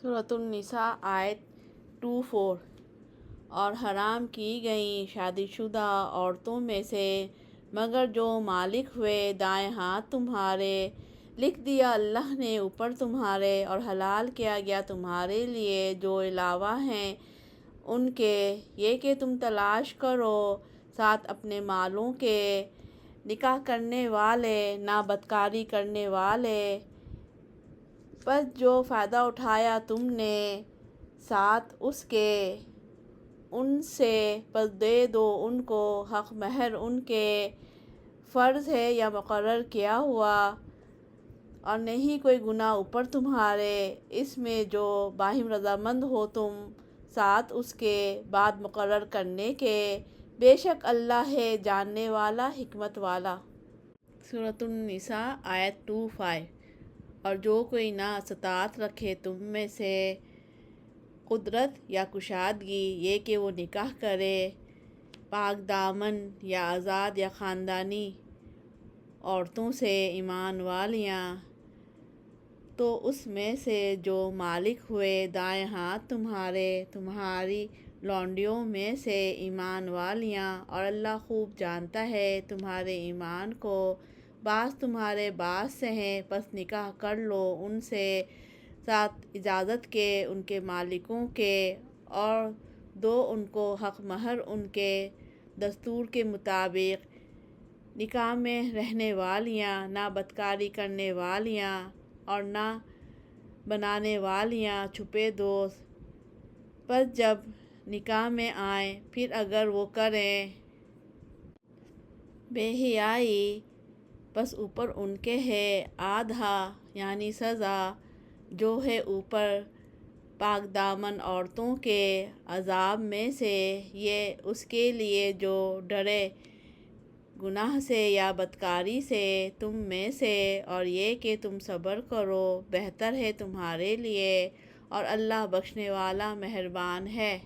سورۃ النساء آیت 24۔ اور حرام کی گئیں شادی شدہ عورتوں میں سے مگر جو مالک ہوئے دائیں ہاتھ تمہارے، لکھ دیا اللہ نے اوپر تمہارے، اور حلال کیا گیا تمہارے لیے جو علاوہ ہیں ان کے، یہ کہ تم تلاش کرو ساتھ اپنے مالوں کے، نکاح کرنے والے نہ بدکاری کرنے والے، پس جو فائدہ اٹھایا تم نے ساتھ اس کے ان سے، پس دے دو ان کو حق مہر ان کے، فرض ہے یا مقرر کیا ہوا، اور نہیں کوئی گناہ اوپر تمہارے اس میں جو باہم رضامند ہو تم ساتھ اس کے بعد مقرر کرنے کے، بے شک اللہ ہے جاننے والا حکمت والا۔ سورۃ النساء آیت 25۔ اور جو کوئی نہ استطاعت رکھے تم میں سے قدرت یا کشادگی، یہ کہ وہ نکاح کرے، پاک دامن یا آزاد یا خاندانی عورتوں سے ایمان والیاں، تو اس میں سے جو مالک ہوئے دائیں ہاتھ تمہارے، تمہاری لونڈیوں میں سے ایمان والیاں، اور اللہ خوب جانتا ہے تمہارے ایمان کو، بعض تمہارے بعض سے ہیں، پس نکاح کر لو ان سے ساتھ اجازت کے ان کے مالکوں کے، اور دو ان کو حق مہر ان کے دستور کے مطابق، نکاح میں رہنے والیاں، نہ بدکاری کرنے والیاں اور نہ بنانے والیاں چھپے دوست، پس جب نکاح میں آئیں پھر اگر وہ کریں بے حیائی، پس اوپر ان کے ہے آدھا یعنی سزا جو ہے اوپر پاک دامن عورتوں کے عذاب میں سے، یہ اس کے لیے جو ڈرے گناہ سے یا بدکاری سے تم میں سے، اور یہ کہ تم صبر کرو بہتر ہے تمہارے لیے، اور اللہ بخشنے والا مہربان ہے۔